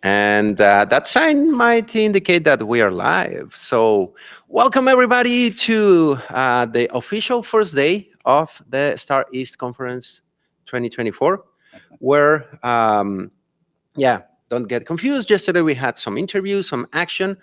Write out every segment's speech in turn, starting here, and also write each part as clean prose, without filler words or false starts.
And that sign might indicate that we are live. So, welcome everybody to the official first day of the Star East Conference 2024, where, yeah, don't get confused. Yesterday we had some interviews, some action,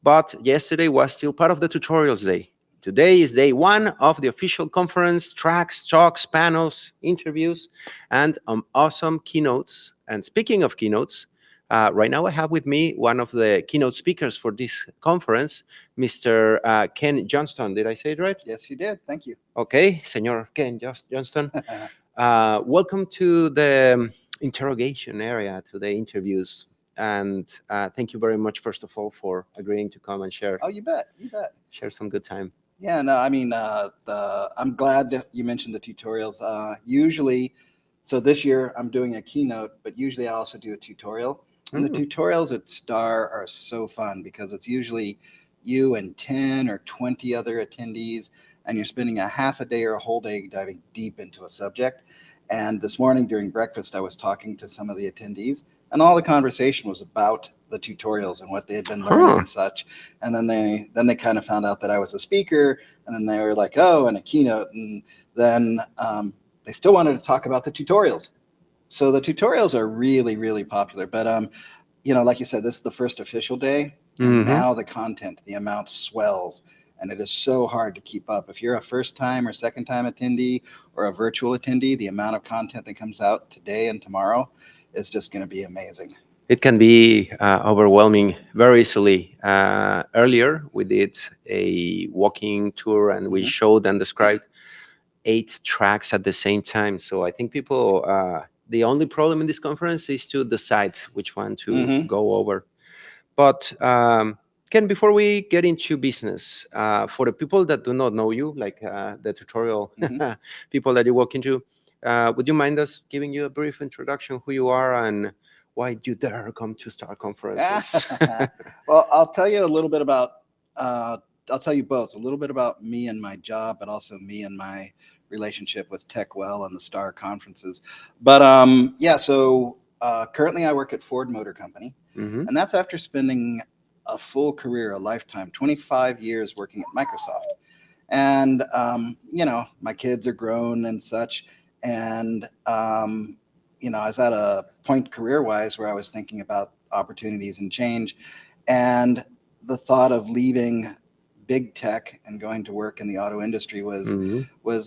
but yesterday was still part of the tutorials day. Today is day one of the official conference, tracks, talks, panels, interviews, and awesome keynotes. And speaking of keynotes, right now I have with me one of the keynote speakers for this conference, Mr. Ken Johnston. Did I say it right? Yes, you did. Thank you. Okay, Senor Ken Johnston. Welcome to the interrogation area, to the interviews. And thank you very much, first of all, for agreeing to come and share Oh, you bet. You bet. share some good time. Yeah, no, I mean, I'm glad that you mentioned the tutorials. Usually, so this year I'm doing a keynote, but usually I also do a tutorial. And the tutorials at Star are so fun because it's usually you and 10 or 20 other attendees, and you're spending a half a day or a whole day diving deep into a subject. And this morning during breakfast, I was talking to some of the attendees, and all the conversation was about the tutorials and what they had been learning and such. And then they kind of found out that I was a speaker, and then they were like, oh, and a keynote, and then they still wanted to talk about the tutorials. So the tutorials are really, really popular. But like you said, this is the first official day, and now the content, the amount swells, and it is so hard to keep up. If you're a first time or second time attendee or a virtual attendee, the amount of content that comes out today and tomorrow is just going to be amazing. It can be overwhelming very easily. Earlier, we did a walking tour and we showed and described 8 tracks at the same time. So I think people, the only problem in this conference is to decide which one to go over. But Ken, before we get into business, for the people that do not know you, like the tutorial people that you walk into, would you mind us giving you a brief introduction, who you are and why you dare come to Star Conferences? Well, I'll tell you a little bit about, I'll tell you both, a little bit about me and my job, but also me and my relationship with TechWell and the Star Conferences. But yeah, so currently I work at Ford Motor Company, and that's after spending a full career, a lifetime, 25 years working at Microsoft. And, my kids are grown and such. And, I was at a point career-wise where I was thinking about opportunities and change. And the thought of leaving big tech and going to work in the auto industry was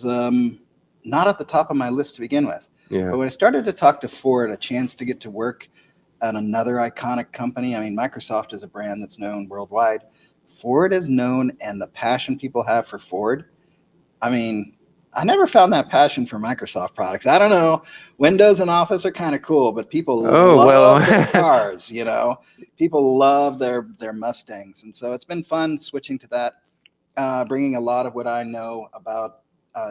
not at the top of my list to begin with. Yeah. But when I started to talk to Ford, a chance to get to work at another iconic company. I mean, Microsoft is a brand that's known worldwide. Ford is known, and the passion people have for Ford. I mean, I never found that passion for Microsoft products. I don't know. Windows and Office are kind of cool, but people love their cars, People love their Mustangs. And so it's been fun switching to that, bringing a lot of what I know about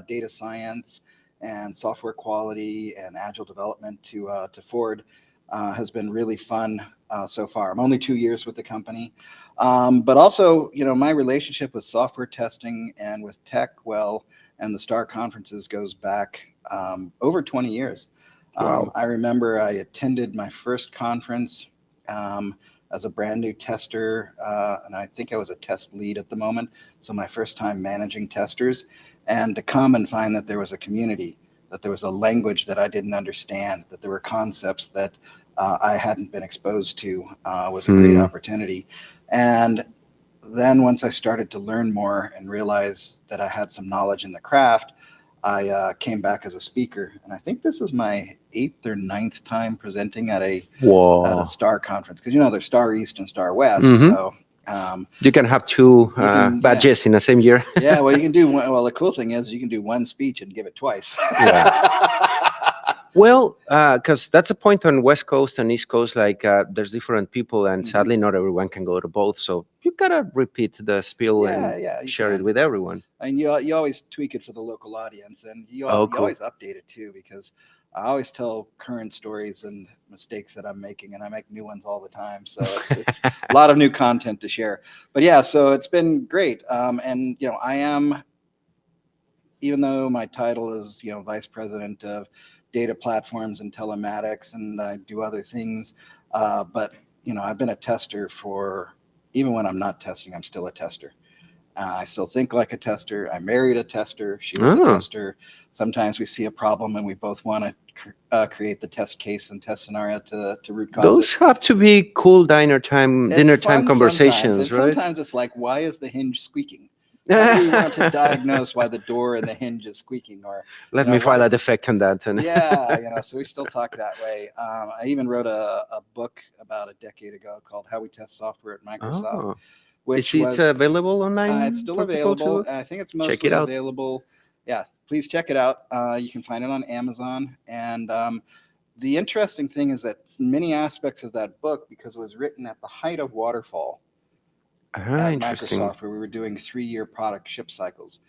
data science and software quality and agile development to Ford has been really fun so far. I'm only 2 years with the company. But also, my relationship with software testing and with TechWell and the Star Conferences goes back over 20 years. Wow. I remember I attended my first conference as a brand new tester, and I think I was a test lead at the moment, so my first time managing testers, and to come and find that there was a community, that there was a language that I didn't understand, that there were concepts that I hadn't been exposed to was a great opportunity. And then once I started to learn more and realize that I had some knowledge in the craft, I came back as a speaker. And I think this is my 8th or 9th time presenting at a Star conference. Because, there's Star East and Star West. So you can have two badges in the same year. Yeah, well, you can do one. Well, the cool thing is you can do one speech and give it twice. Well, because that's a point on West Coast and East Coast, like there's different people, and sadly not everyone can go to both. So you gotta repeat the spiel and share it with everyone. And you always tweak it for the local audience, and you always update it too, because I always tell current stories and mistakes that I'm making, and I make new ones all the time. So it's a lot of new content to share. But yeah, so it's been great. And I am, even though my title is vice president of data platforms and telematics, and I do other things, but I've been a tester for, even when I'm not testing, I'm still a tester. I still think like a tester. I married a tester. She was a Oh, tester. Sometimes we see a problem and we both want to create the test case and test scenario to root cause it. those have to be cool It's dinner time fun sometimes, and conversations, right? sometimes it's like, why is the hinge squeaking? How do we want to diagnose why the door and the hinge is squeaking, or Let me file why? a defect on that. And Yeah, so we still talk that way. I even wrote a book about a decade ago called "How We Test Software at Microsoft," oh, is which it was available it's online still for people to available. look? I think it's Check it mostly out. available. Yeah, please check it out. You can find it on Amazon. And the interesting thing is that many aspects of that book, because it was written at the height of waterfall Ah, at interesting. Microsoft, where we were doing 3-year product ship cycles.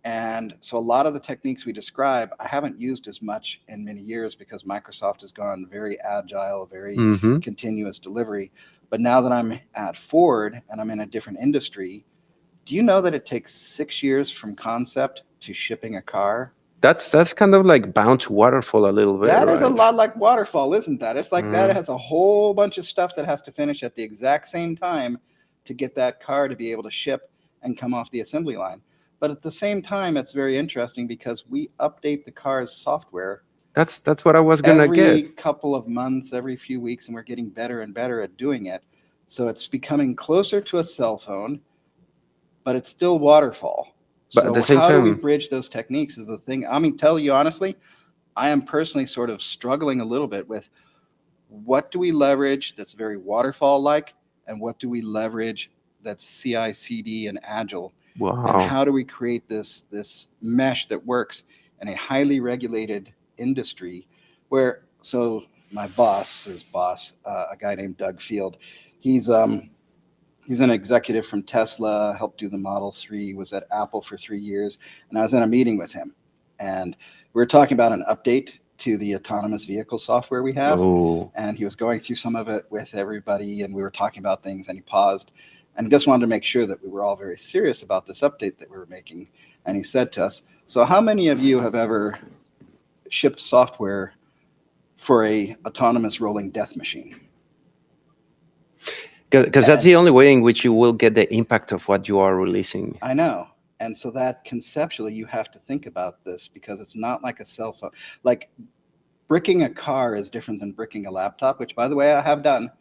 And so a lot of the techniques we describe, I haven't used as much in many years because Microsoft has gone very agile, very Mm-hmm. continuous delivery. But now that I'm at Ford and I'm in a different industry, do you know that it takes 6 years from concept to shipping a car? That's kind of like bound to waterfall a little bit, That is a right? lot like waterfall, isn't that? It's like that Mm. has a whole bunch of stuff that has to finish at the exact same time to get that car to be able to ship and come off the assembly line. But at the same time, it's very interesting because we update the car's software That's what I was gonna get. every couple of months, every few weeks, and we're getting better and better at doing it. So it's becoming closer to a cell phone, but it's still waterfall. But at So the same how do we time, bridge those techniques is the thing. I mean, tell you honestly, I am personally sort of struggling a little bit with what do we leverage that's very waterfall like, and what do we leverage that's CI/CD and agile, and wow. how do we create this mesh that works in a highly regulated industry where my boss's boss, a guy named Doug Field, he's um he's an executive from Tesla, helped do the Model 3, was at Apple for 3 years. And I was in a meeting with him. And we were talking about an update to the autonomous vehicle software we have. Oh, And he was going through some of it with everybody. And we were talking about things. And he paused and just wanted to make sure that we were all very serious about this update that we were making. And he said to us, "So, how many of you have ever shipped software for a autonomous rolling death machine?" because that's And the only way in which you will get the impact of what you are releasing. I know. And so that conceptually, you have to think about this because it's not like a cell phone. Like bricking a car is different than bricking a laptop, which, by the way, I have done.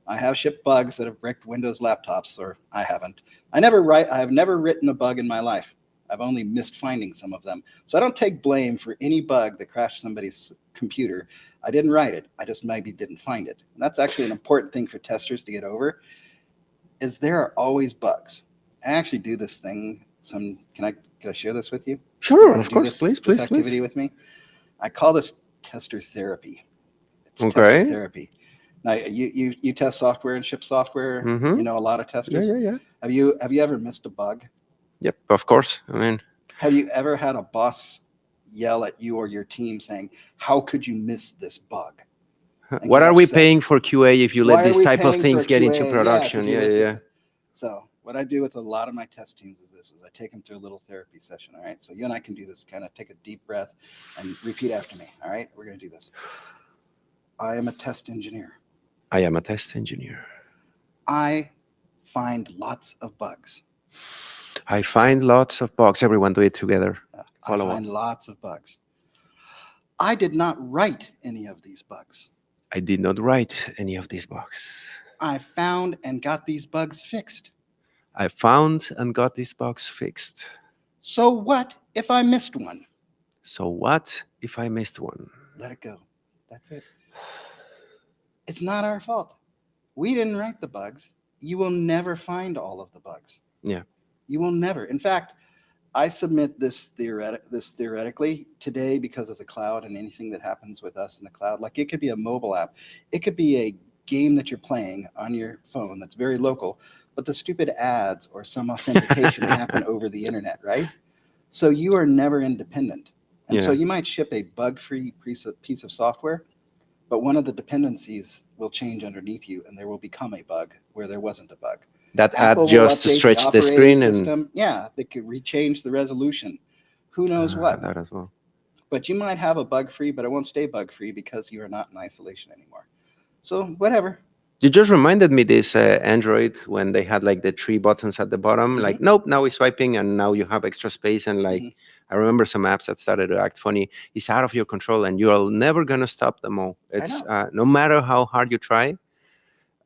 I have shipped bugs that have bricked Windows laptops, or I haven't. I have never written a bug in my life. I've only missed finding some of them. So I don't take blame for any bug that crashed somebody's computer. I didn't write it. I just maybe didn't find it. And that's actually an important thing for testers to get over is there are always bugs. I actually do this thing. Can I share this with you? Do you Sure, want to of do course. this Please, this please, please. activity with me? I call this tester therapy. It's tester Okay. therapy. Now you test software and ship software. Mm-hmm. You know a lot of Yeah, testers. yeah, yeah. Have you ever missed a bug? Yep, of course. I mean, Have you ever had a boss yell at you or your team saying, "How could you miss this bug?" and what get are we upset? paying for QA if you let Why are these we type of paying for a things get into QA? Yes, production? if you Yeah, let yeah, this. yeah. So what I do with a lot of my test teams is this: is I take them through a little therapy session. All right. So you and I can do this. Kind of take a deep breath and repeat after me. All right. We're going to do this. I am a test engineer. I am a test engineer. I find lots of bugs. I find lots of bugs. Everyone do it together. I Follow find us. lots of bugs. I did not write any of these bugs. I did not write any of these bugs. I found and got these bugs fixed. I found and got these bugs fixed. So what if I missed one? So what if I missed one? Let it go. That's it. It's not our fault. We didn't write the bugs. You will never find all of the bugs. Yeah. You will never. In fact, I submit this theoretically today because of the cloud and anything that happens with us in the cloud. Like it could be a mobile app, it could be a game that you're playing on your phone that's very local, but the stupid ads or some authentication happen over the internet, right? So you are never independent, and so Yeah. you might ship a bug-free piece of software, but one of the dependencies will change underneath you, and there will become a bug where there wasn't a bug. That ad Apple will just to update the stretch the operating screen and system. Yeah, they could rechange the resolution. Who knows what? that as well. But you might have a bug free, but it won't stay bug free because you are not in isolation anymore. So, whatever. You just reminded me this Android when they had like the three buttons at the bottom. Hmm. Like, nope, now it's swiping, and now you have extra space. And like, Hmm. I remember some apps that started to act funny. It's out of your control, and you're never gonna stop them all. I It's know. no matter how hard you try.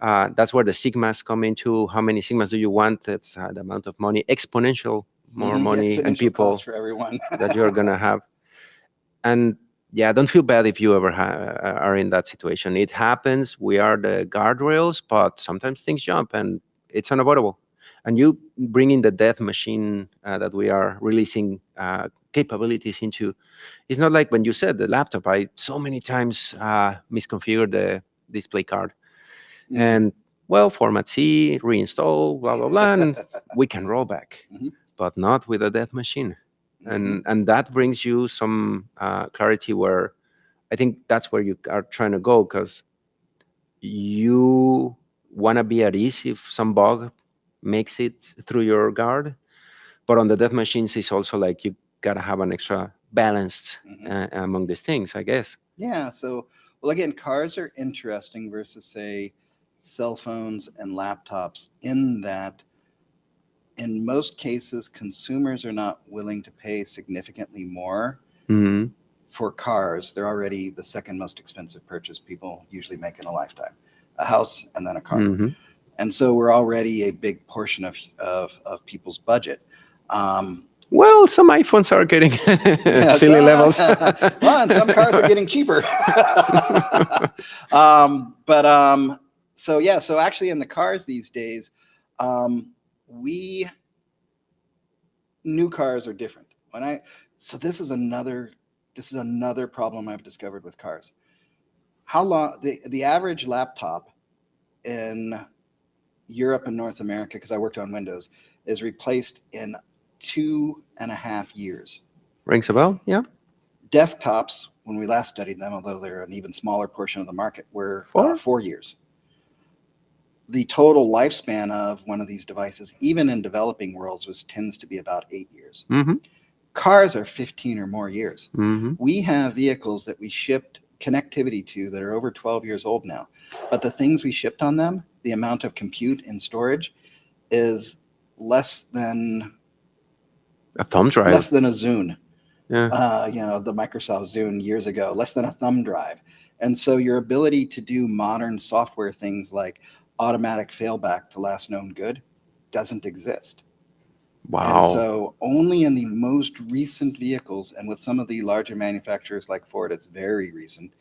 That's where the sigmas come into. How many sigmas do you want? It's the amount of money, exponential more The money and exponential cost people for everyone. that you're gonna have. And yeah, don't feel bad if you ever are in that situation. It happens. We are the guardrails, but sometimes things jump, and it's unavoidable. And you bringing the death machine that we are releasing capabilities into, it's not like when you said the laptop. I so many times misconfigured the display card, Mm. and well, format C, reinstall, blah blah blah, and we can roll back, Hmm. but not with a death machine. Hmm. And that brings you some clarity where I think that's where you are trying to go, because you want to be at ease if some bug makes it through your guard. But on the death machines, it's also like you gotta have an extra balanced Hmm. among these things, I guess. Yeah. So, well, again, cars are interesting versus, say, cell phones and laptops in that, in most cases, consumers are not willing to pay significantly more Hmm. for cars. They're already the second most expensive purchase people usually make in a lifetime, a house and then a car. Hmm. And so we're already a big portion of people's budget. Um, Well, some iPhones are getting yeah, silly levels. well, and some cars are getting cheaper. But so yeah, so actually in the cars these days, we new cars are different. When I so this is another problem I've discovered with cars. How long the average laptop in Europe and North America, because I worked on Windows, is replaced in 2.5 years. Rings a bell? Yeah. Desktops, when we last studied them, although they're an even smaller portion of the market, were 4. 4 years. The total lifespan of one of these devices, even in developing worlds, tends to be about 8 years. Mm-hmm. Cars are 15 or more years. Mm-hmm. We have vehicles that we shipped connectivity to that are over 12 years old now. But the things we shipped on them, the amount of compute and storage is less than A thumb less drive. than a Zune. Yeah. The Microsoft Zune years ago, less than a thumb drive. And so your ability to do modern software things like automatic failback to last known good doesn't exist. And Wow. so only in the most recent vehicles and with some of the larger manufacturers like Ford, it's very recent,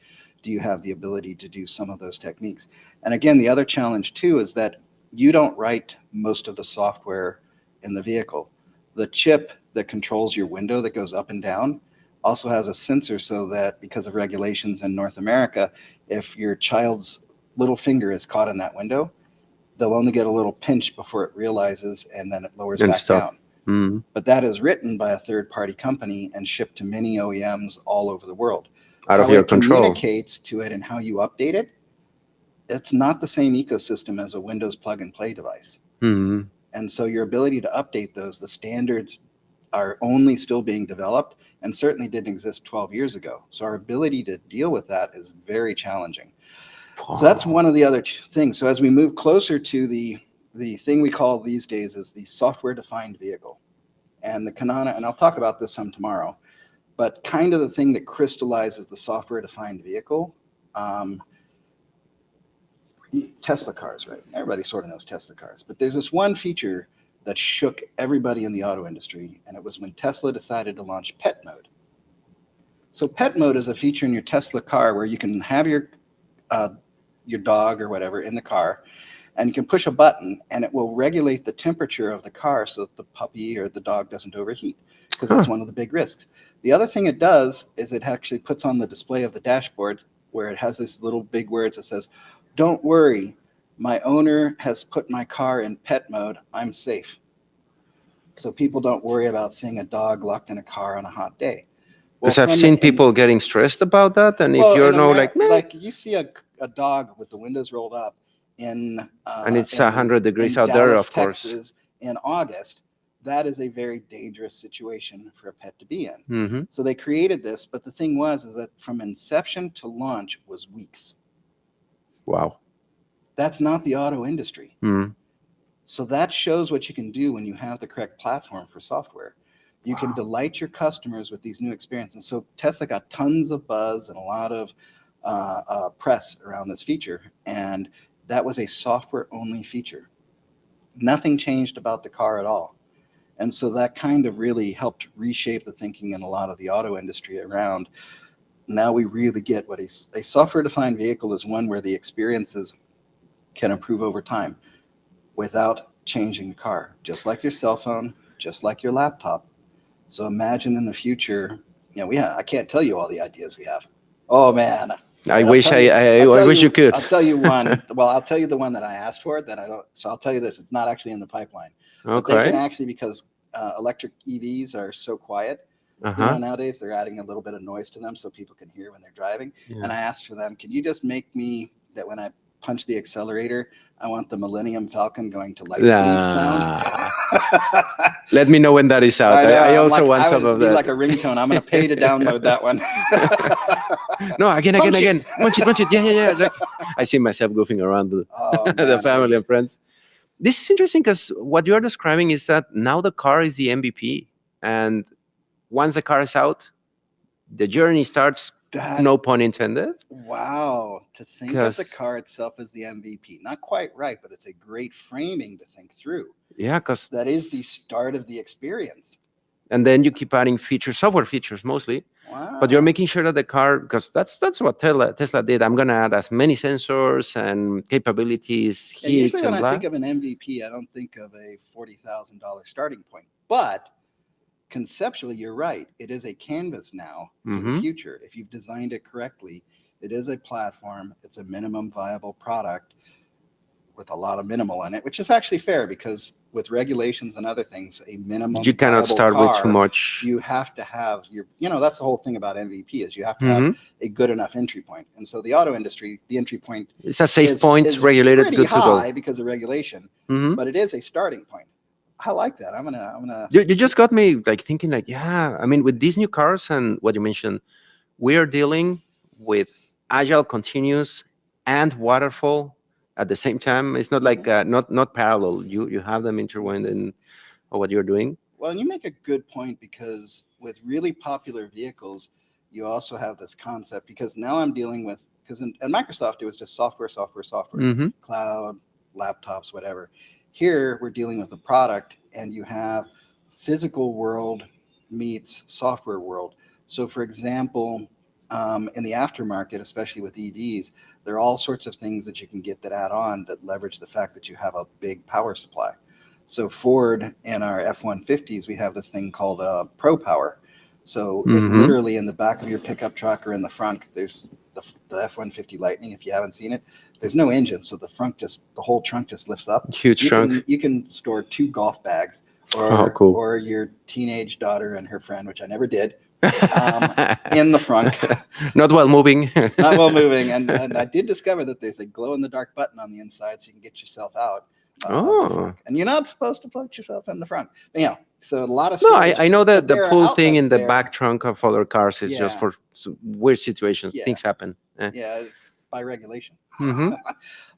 do you have the ability to do some of those techniques. And again, the other challenge too is that you don't write most of the software in the vehicle. The chip that controls your window that goes up and down also has a sensor so that because of regulations in North America, if your child's little finger is caught in that window, they'll only get a little pinch before it realizes and then it lowers And back stop. down. Mm. But that is written by a third party company and shipped to many OEMs all over the world. Out of How your it control. communicates to it and how you update it, it's not the same ecosystem as a Windows plug and play device. Mm. And so your ability to update those, the standards are only still being developed and certainly didn't exist 12 years ago. So our ability to deal with that is very challenging. So that's Wow. one of the other things. So as we move closer to the thing we call these days is the software defined vehicle. And the Kanana, and I'll talk about this some tomorrow, but kind of the thing that crystallizes the software defined vehicle. Um, Tesla cars, right? Everybody sort of knows Tesla cars, but there's this one feature that shook everybody in the auto industry, and it was when Tesla decided to launch pet mode. So pet mode is a feature in your Tesla car where you can have your dog or whatever in the car, and you can push a button, and it will regulate the temperature of the car so that the puppy or the dog doesn't overheat, because Huh. that's one of the big risks. The other thing it does is it actually puts on the display of the dashboard where it has this little big words that says, "Don't worry, my owner has put my car in pet mode. I'm safe." So people don't worry about seeing a dog locked in a car on a hot day. Well, Because I've from seen in people getting stressed about that, and if well you're in no like America, meh, like you see a dog with the windows rolled up in and it's 100 degrees out there, Dallas, of course. Texas in August, that is a very dangerous situation for a pet to be in. Hmm. So they created this, but the thing was is that from inception to launch was weeks. Wow. That's not the auto industry. Mm. So that shows what you can do when you have the correct platform for software. You can Wow. delight your customers with these new experiences. So Tesla got tons of buzz and a lot of press around this feature, and that was a software-only feature. Nothing changed about the car at all. And so that kind of really helped reshape the thinking in a lot of the auto industry around. Now we really get what a software-defined vehicle is, one where the experiences can improve over time without changing the car, just like your cell phone, just like your laptop. So imagine in the future, I can't tell you all the ideas we have. Oh man. All I right, I'll wish tell you. I'll I tell wish you you. could. I'll tell you one. Well, I'll tell you the one that I asked for that I don't. So I'll tell you this. It's not actually in the pipeline, but they can Okay. actually, because electric EVs are so quiet. Uh-huh. Nowadays they're adding a little bit of noise to them so people can hear when they're driving. Yeah. And I asked for them, can you just make me that when I punch the accelerator, I want the Millennium Falcon going to light speed sound. Nah. Let me know when that is out. I know. I I'm also like, want I some would of be that. like a ringtone. I'm going to pay to download that one. No, again, again, Punch it. again. Punch it, punch it. Yeah, yeah, yeah. Like, I see myself goofing around the, Oh the man, it would family be. and friends. This is interesting because what you are describing is that now the car is the MVP. And once the car is out, the journey starts, That no pun intended. wow, to think of the Because, car itself as the MVP. Not quite right, but it's a great framing to think through. yeah, because, That is the start of the experience. and then you keep adding features, software features mostly, but you're Wow. making sure that the car, because that's what Tesla did. I'm gonna add as many sensors and capabilities, Yeah, usually heat when and I blah. think of an MVP, I don't think of a $40,000 starting point. But conceptually, you're right. It is a canvas now for the Mm-hmm. future. If you've designed it correctly, it is a platform, it's a minimum viable product with a lot of minimal in it, which is actually fair because with regulations and other things, a You minimum cannot viable start with too car, much. you have to have that's the whole thing about MVP is you have to have Mm-hmm. a good enough entry point. And so the auto industry, the entry point It's a safe is point, is regulated, pretty good to go. high because of regulation, Mm-hmm. but it is a starting point. I like that. I'm gonna You keep. just got me like thinking like, yeah, I mean, with these new cars and what you mentioned, we are dealing with agile, continuous, and waterfall at the same time. It's not like not parallel. You have them intertwined in what you're doing. Well, and you make a good point because with really popular vehicles, you also have this concept because now I'm dealing with because at Microsoft it was just software, software, software, Mm-hmm. cloud, laptops, whatever. Here we're dealing with a product, and you have physical world meets software world. So, for example, in the aftermarket, especially with EVs, there are all sorts of things that you can get that add on that leverage the fact that you have a big power supply. So Ford in our F-150s, we have this thing called Pro Power. So it Mm-hmm. literally in the back of your pickup truck or in the front, there's the F-150 Lightning. If you haven't seen it, there's no engine, so the whole trunk just lifts up. Huge trunk. You can store 2 golf bags, Oh, cool. or your teenage daughter and her friend, which I never did, in the front. Not well moving. Not well moving. And I did discover that there's a glow in the dark button on the inside so you can get yourself out of the Oh. front. And you're not supposed to put yourself in the front. But, so a lot of No, storage. I know that But the there are pull thing outlets in the there. back trunk of other cars is just Yeah. for weird situations. Yeah. Things happen. Yeah, by regulation. Mm-hmm.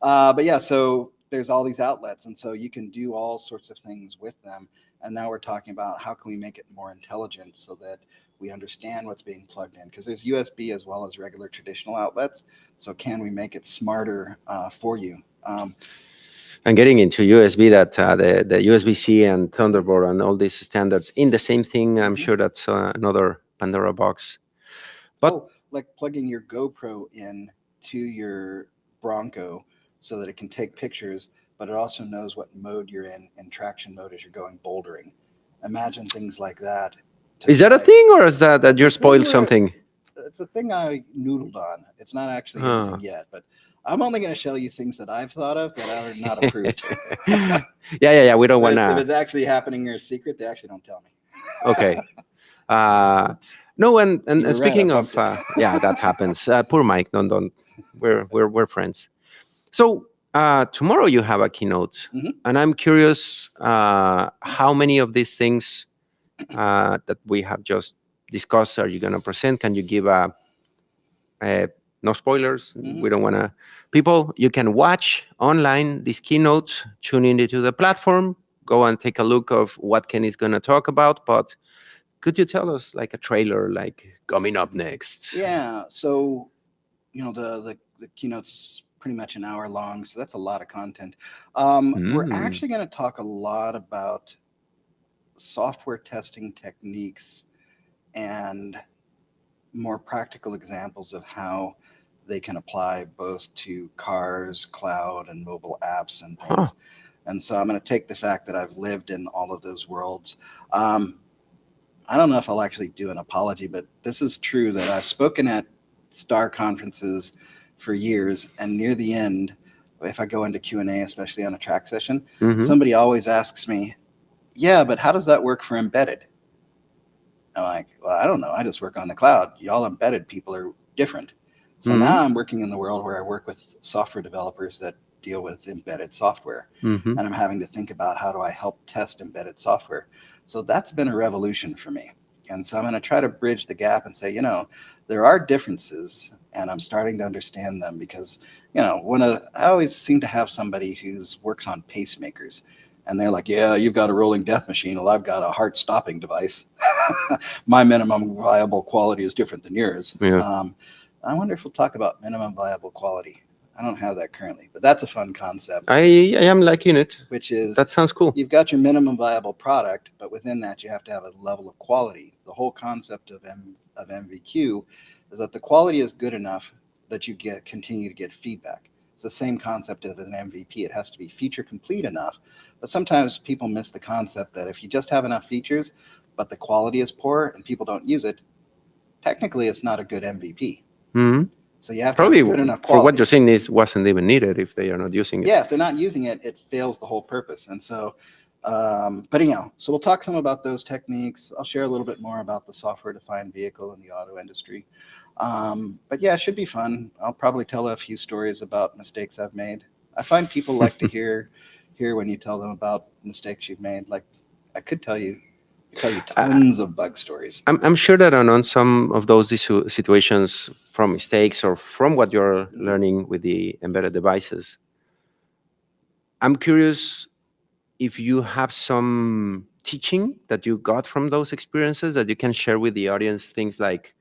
But yeah, so there's all these outlets. And so you can do all sorts of things with them. And now we're talking about how can we make it more intelligent so that we understand what's being plugged in, because there's USB as well as regular traditional outlets. So can we make it smarter for you? And getting into USB, that the USB-C and Thunderbolt and all these standards in the same thing, I'm Mhm. sure that's another Pandora box. But Like plugging your GoPro in to your Bronco so that it can take pictures, but it also knows what mode you're in traction mode as you're going bouldering. Imagine things like that. is that a thing, or is that That's you a thing spoiled where something? it's a thing I noodled on. It's not actually Huh. anything yet, but I'm only going to show you things that I've thought of that are not approved. Yeah. We don't want If to. it's actually happening or a secret, they actually don't tell me. Okay. No, You and were right, speaking I of, bumped it. yeah, that happens. Poor Mike, don't. We're friends. So tomorrow you have a keynote, Mhm. and I'm curious how many of these things that we have just discussed are you going to present? Can you give a no spoilers. Mhm. We don't want to. People, you can watch online these keynotes, tune into the platform, go and take a look of what Ken is going to talk about. But could you tell us like a trailer, like coming up next? Yeah. So, the keynote's pretty much an hour long, so that's a lot of content. We're Mm. actually going to talk a lot about software testing techniques and more practical examples of how they can apply both to cars, cloud, and mobile apps and Huh. things. And so I'm going to take the fact that I've lived in all of those worlds. Um, I don't know if I'll actually do an apology, but this is true that I've spoken at star conferences for years, and near the end, if I go into Q&A, especially on a track session, Hmm. somebody always asks me, yeah, but how does that work for embedded? I'm like, well, I don't know. I just work on the cloud. Y'all embedded people are different. So Hmm. now I'm working in the world where I work with software developers that deal with embedded software. Hmm. And I'm having to think about how do I help test embedded software. So that's been a revolution for me. And so I'm going to try to bridge the gap and say, there are differences and I'm starting to understand them because, I always seem to have somebody who works on pacemakers and they're like, yeah, you've got a rolling death machine. Well, I've got a heart stopping device. My minimum viable quality is different than yours. Yeah. I wonder if we'll talk about minimum viable quality. I don't have that currently, but that's a fun concept, I am liking it. which is That sounds cool. you've got your minimum viable product, but within that, you have to have a level of quality. The whole concept of MVQ is that the quality is good enough that you continue to get feedback. It's the same concept of an MVP. It has to be feature complete enough, but sometimes people miss the concept that if you just have enough features, but the quality is poor and people don't use it, technically it's not a good MVP. Hmm. So you have to Probably have good enough for what quality. you're saying is wasn't even needed if they are not using it. Yeah, if they're not using it, it fails the whole purpose. And so, but anyhow, so we'll talk some about those techniques. I'll share a little bit more about the software-defined vehicle in the auto industry. But yeah, it should be fun. I'll probably tell a few stories about mistakes I've made. I find people like to hear when you tell them about mistakes you've made. Like I could tell you I, tons of bug stories. I'm sure that on some of those situations from mistakes or from what you're Mhm. learning with the embedded devices, I'm curious if you have some teaching that you got from those experiences that you can share with the audience, things like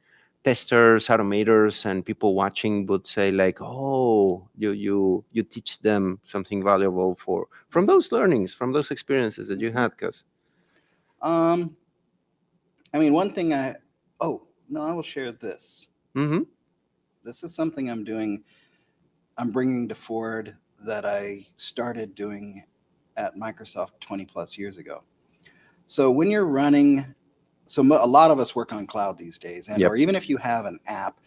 testers, automators, and people watching would say like, oh, you teach them something valuable for from those learnings, from those experiences that you Mhm. had, because Um, I mean, one thing oh, no, I will share this. mm-hmm. This is something I'm bringing to Ford that I started doing at Microsoft 20 plus years ago. So when you're running, a lot of us work on cloud these days, and or Yep. even if you have an app,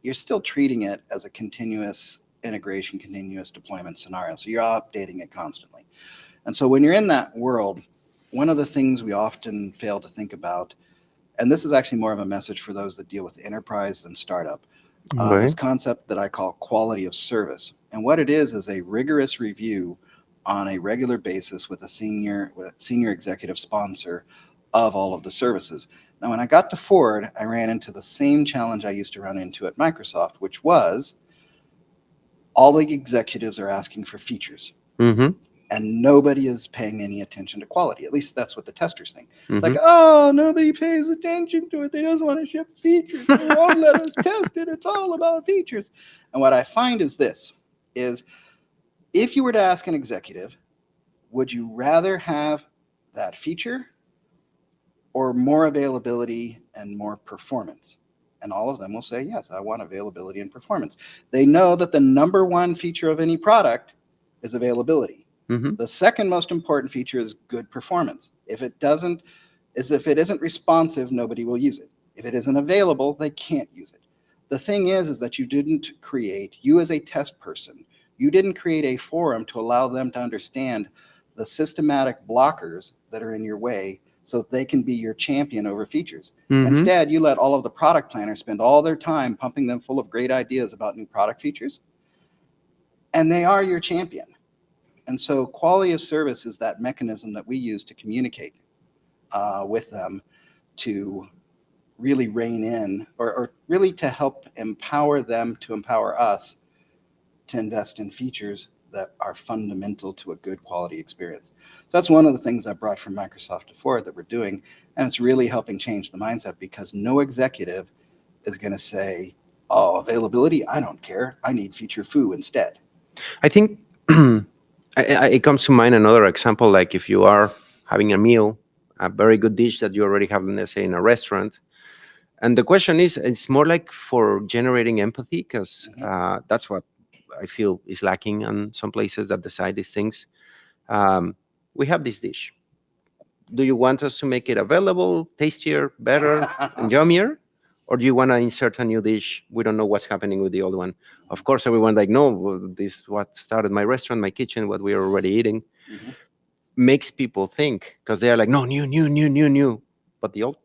you're still treating it as a continuous integration, continuous deployment scenario. So you're updating it constantly. And so when you're in that world, one of the things we often fail to think about, and this is actually more of a message for those that deal with enterprise than startup, this Okay. concept that I call quality of service. And what it is a rigorous review on a regular basis with a senior executive sponsor of all of the services. Now, when I got to Ford, I ran into the same challenge I used to run into at Microsoft, which was all the executives are asking for features Mm-hmm. and nobody is paying any attention to quality. At least that's what the testers think. Mm-hmm. Like, oh, nobody pays attention to it. They just want to ship features. They won't let us test it. It's all about features. And what I find is this is if you were to ask an executive, would you rather have that feature or more availability and more performance? And all of them will say, yes, I want availability and performance. They know that the number one feature of any product is availability. Mm-hmm. The second most important feature is good performance. If it isn't responsive, nobody will use it. If it isn't available, they can't use it. The thing is that you as a test person, you didn't create a forum to allow them to understand the systematic blockers that are in your way so that they can be your champion over features. Mm-hmm. Instead, you let all of the product planners spend all their time pumping them full of great ideas about new product features, and they are your champion. And so quality of service is that mechanism that we use to communicate with them to really rein in, or really to help empower them to empower us to invest in features that are fundamental to a good quality experience. So that's one of the things I brought from Microsoft to Ford that we're doing, and it's really helping change the mindset because no executive is going to say, "Oh, availability, I don't care. I need feature foo instead." I think it comes to mind another example, like if you are having a meal, a very good dish that you already have, let's say, in a restaurant. And the question is, it's more like for generating empathy, because Mhm. that's what I feel is lacking on some places that decide these things. Um, we have this dish. Do you want us to make it available, tastier, better, and yummier? Or do you want to insert a new dish? We don't know what's happening with the old one. Of course, everyone like, no, well, this is what started my restaurant, my kitchen, what we are already eating. Mhm. Makes people think because they are like, no, new, new, new, new, new. But the old,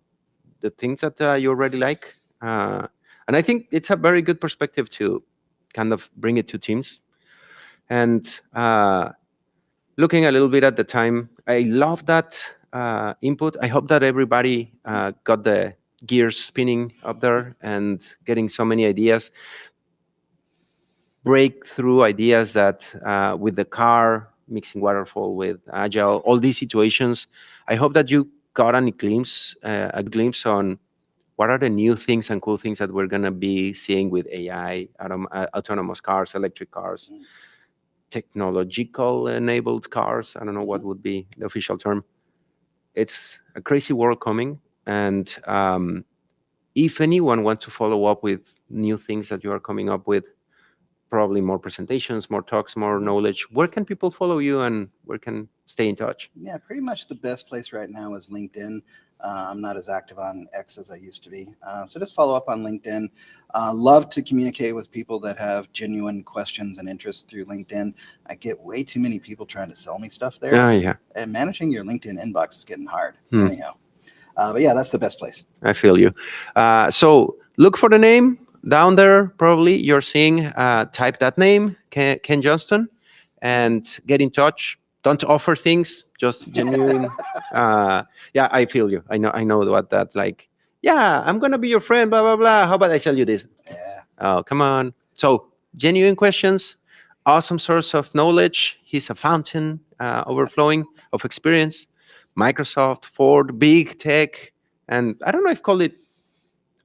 the things that you already like. Uh, and I think it's a very good perspective to kind of bring it to teams. And looking a little bit at the time, I love that input. I hope that everybody got the gears spinning up there and getting so many ideas, breakthrough ideas that with the car, mixing waterfall with agile, all these situations. I hope that you got a glimpse on what are the new things and cool things that we're going to be seeing with AI, autonomous cars, electric cars, technological enabled cars. I don't know what Mhm. would be the official term. It's a crazy world coming. And if anyone wants to follow up with new things that you are coming up with, probably more presentations, more talks, more Mhm. knowledge, where can people follow you and where can stay in touch? Yeah, pretty much the best place right now is LinkedIn. I'm not as active on X as I used to be. So just follow up on LinkedIn. Love to communicate with people that have genuine questions and interests through LinkedIn. I get way too many people trying to sell me stuff there, Ah, yeah. and managing your LinkedIn inbox is getting hard. Hmm. Anyhow, but yeah, that's the best place. I feel you. So look for the name down there. Probably you're seeing. Type that name, Ken Johnston, and get in touch. Don't offer things. Just genuine. Yeah, I feel you. I know. I know what that like. Yeah, I'm gonna be your friend. Blah blah blah. How about I sell you this? Yeah. Oh, come on. So genuine questions. Awesome source of knowledge. He's a fountain overflowing of experience. Microsoft, Ford, big tech, and I don't know if call it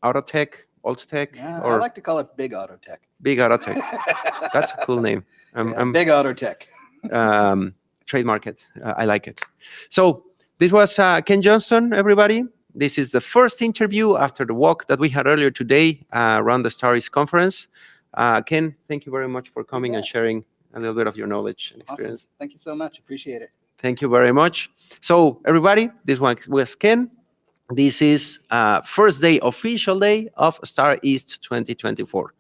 auto tech, alt tech, Yeah, I or like to call it Big Auto Tech. big auto tech. That's a cool name. Yeah, I'm Big Auto Tech. trademark it. I like it. So this was Ken Johnston, everybody. This is the first interview after the walk that we had earlier today around the Starries conference. Ken, thank you very much for You coming and bet. sharing a little bit of your knowledge and Awesome. experience. Thank you so much. Appreciate it. Thank you very much. So everybody, this one was Ken. This is first day, official day of Star East 2024.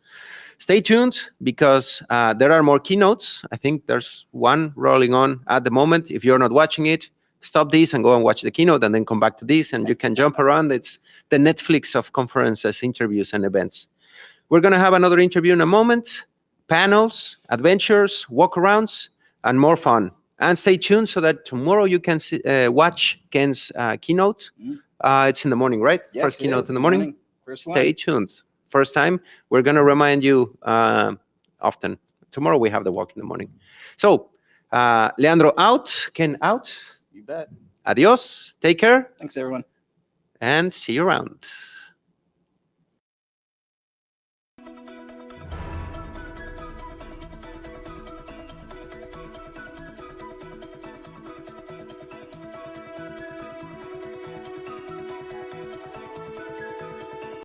Stay tuned because there are more keynotes. I think there's one rolling on at the moment. If you're not watching it, stop this and go and watch the keynote and then come back to this and you can jump around. It's the Netflix of conferences, interviews, and events. We're going to have another interview in a moment, panels, adventures, walkarounds, and more fun. And stay tuned so that tomorrow you can watch Ken's keynote. Mm. It's in the morning, right? Yes, First it keynote is. in the morning. Morning. First Stay one. tuned. First time. We're going to remind you often. Tomorrow we have the walk in the morning. So, Leandro out, Ken out. You bet. Adios. Take care Thanks, everyone. and see you around.